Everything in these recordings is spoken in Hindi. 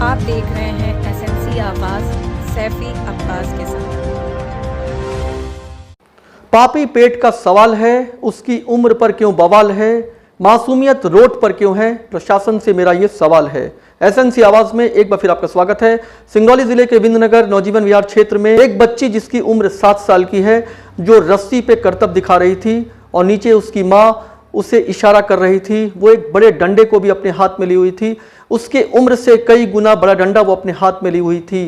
आप देख रहे हैं एसएमसी आवाज सैफी अब्बास के साथ। पापी पेट का सवाल है, उसकी उम्र पर क्यों बवाल है, मासूमियत रोड पर क्यों है, प्रशासन से मेरा ये सवाल है। एसएमसी आवाज में एक बार फिर आपका स्वागत है। सिंगरौली जिले के बिंदनगर नौजीवन विहार क्षेत्र में एक बच्ची जिसकी उम्र 7 साल की है, जो रस्सी पे करतब दिखा रही थी और नीचे उसकी माँ उसे इशारा कर रही थी। वो एक बड़े डंडे को भी अपने हाथ में ली हुई थी, उसके उम्र से कई गुना बड़ा डंडा वो अपने हाथ में ली हुई थी।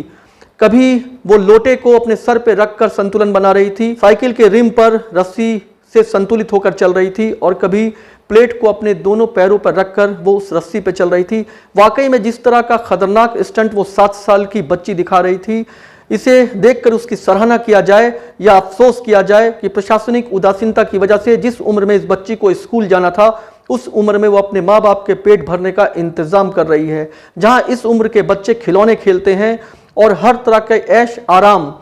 कभी वो लोटे को अपने सर पे रखकर संतुलन बना रही थी, साइकिल के रिम पर रस्सी से संतुलित होकर चल रही थी, और कभी प्लेट को अपने दोनों पैरों पर रखकर वो उस रस्सी पे चल रही थी। वाकई में जिस तरह का खतरनाक स्टंट वो 7 साल की बच्ची दिखा रही थी, इसे देखकर उसकी सराहना किया जाए या अफसोस किया जाए कि प्रशासनिक उदासीनता की वजह से जिस उम्र में इस बच्ची को स्कूल जाना था, उस उम्र में वो अपने माँ बाप के पेट भरने का इंतजाम कर रही है। जहां इस उम्र के बच्चे खिलौने खेलते हैं और हर तरह के ऐश आराम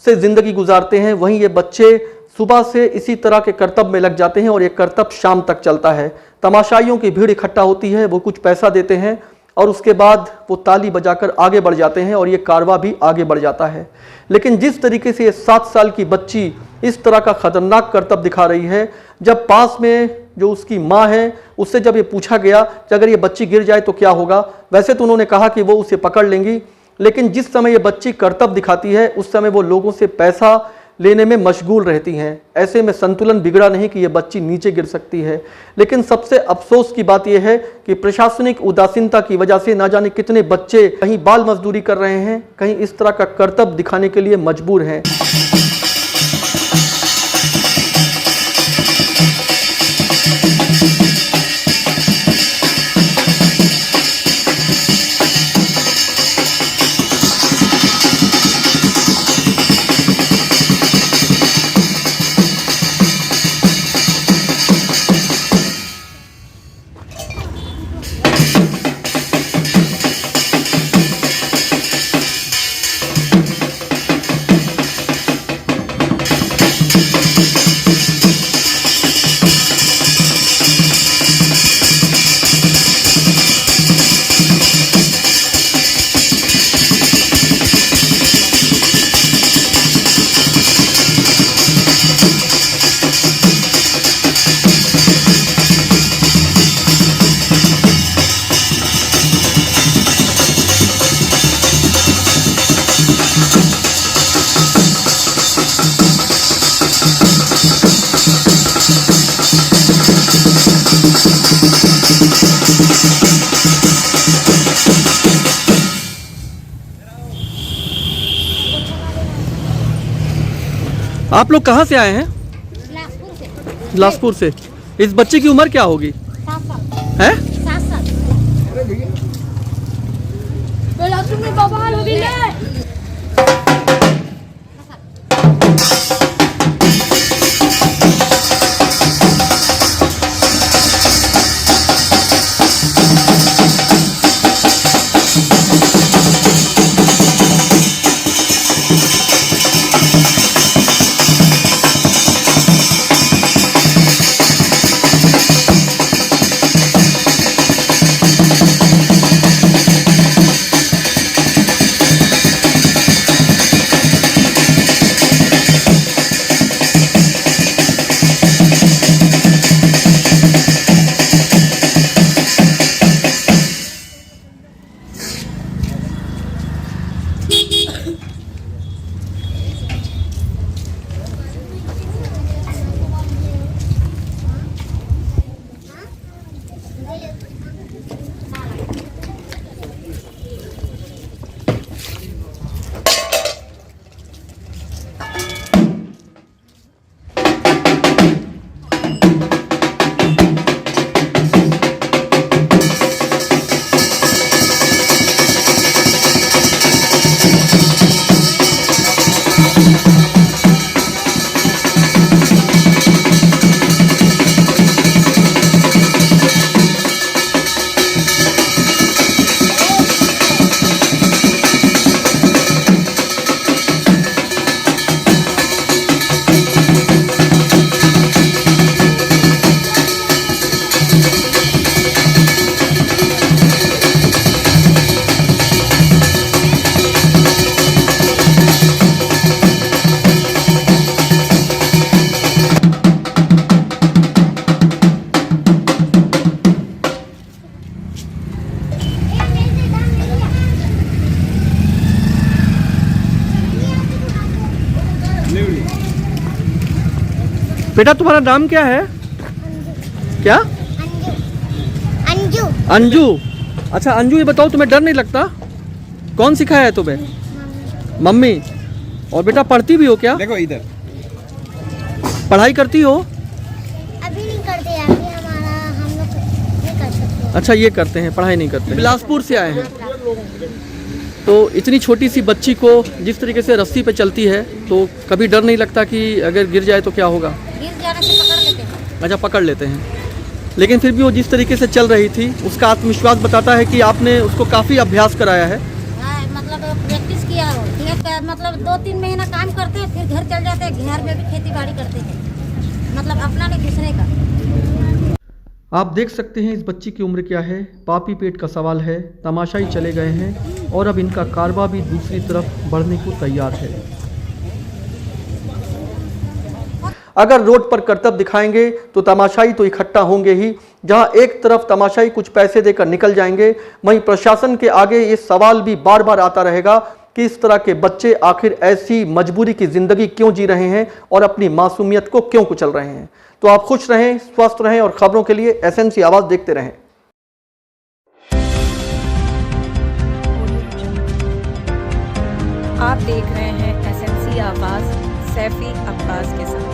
से जिंदगी गुजारते हैं, वहीं ये बच्चे सुबह से इसी तरह के करतब में लग जाते हैं और ये करतब शाम तक चलता है। तमाशाइयों की भीड़ इकट्ठा होती है, वो कुछ पैसा देते हैं और उसके बाद वो ताली बजाकर आगे बढ़ जाते हैं और ये कारवा भी आगे बढ़ जाता है। लेकिन जिस तरीके से ये 7 साल की बच्ची इस तरह का खतरनाक करतब दिखा रही है, जब पास में जो उसकी माँ है उससे जब ये पूछा गया कि अगर ये बच्ची गिर जाए तो क्या होगा, वैसे तो उन्होंने कहा कि वो उसे पकड़ लेंगी, लेकिन जिस समय ये बच्ची करतब दिखाती है उस समय वो लोगों से पैसा लेने में मशगूल रहती हैं। ऐसे में संतुलन बिगड़ा नहीं कि ये बच्ची नीचे गिर सकती है। लेकिन सबसे अफसोस की बात यह है कि प्रशासनिक उदासीनता की वजह से ना जाने कितने बच्चे कहीं बाल मजदूरी कर रहे हैं, कहीं इस तरह का करतब दिखाने के लिए मजबूर हैं। आप लोग कहाँ से आए हैं? बिलासपुर से। इस बच्चे की उम्र क्या होगी? 7 साल है? 7 साल। बिलासपुर में बवाल हो गई है। बेटा तुम्हारा नाम क्या है? क्या? अंजू। अंजू। अच्छा अंजू, ये बताओ तुम्हें डर नहीं लगता? कौन सिखाया है तुम्हें? मम्मी। और बेटा पढ़ती भी हो क्या? देखो इधर पढ़ाई करती हो? अभी नहीं करते, अभी हम लोग नहीं कर सकते। अच्छा ये करते हैं, पढ़ाई नहीं करते। बिलासपुर से आए हैं। तो इतनी छोटी सी बच्ची को जिस तरीके से रस्सी पे चलती है, तो कभी डर नहीं लगता कि अगर गिर जाए तो क्या होगा? गिर जाने से पकड़ लेते हैं। अच्छा पकड़ लेते हैं। लेकिन फिर भी वो जिस तरीके से चल रही थी, उसका आत्मविश्वास बताता है कि आपने उसको काफ़ी अभ्यास कराया है। हाँ, मतलब प्रैक्टिस किया हो, ठीक है, मतलब 2-3 महीना काम करते हैं, फिर घर चल जाते हैं, घर में भी खेती बाड़ी करते हैं, मतलब अपना नहीं दूसरे का। आप देख सकते हैं इस बच्ची की उम्र क्या है। पापी पेट का सवाल है, तमाशाई चले गए हैं और अब इनका कारवा भी दूसरी तरफ बढ़ने को तैयार है। अगर रोड पर करतब दिखाएंगे तो तमाशाई तो इकट्ठा होंगे ही। जहां एक तरफ तमाशाई कुछ पैसे देकर निकल जाएंगे, वहीं प्रशासन के आगे ये सवाल भी बार बार आता रहेगा कि इस तरह के बच्चे आखिर ऐसी मजबूरी की जिंदगी क्यों जी रहे हैं और अपनी मासूमियत को क्यों कुचल रहे हैं। तो आप खुश रहें, स्वस्थ रहें और खबरों के लिए एसएनसी आवाज देखते रहें। आप देख रहे हैं एसएनसी आवाज सैफी अब्बास के साथ।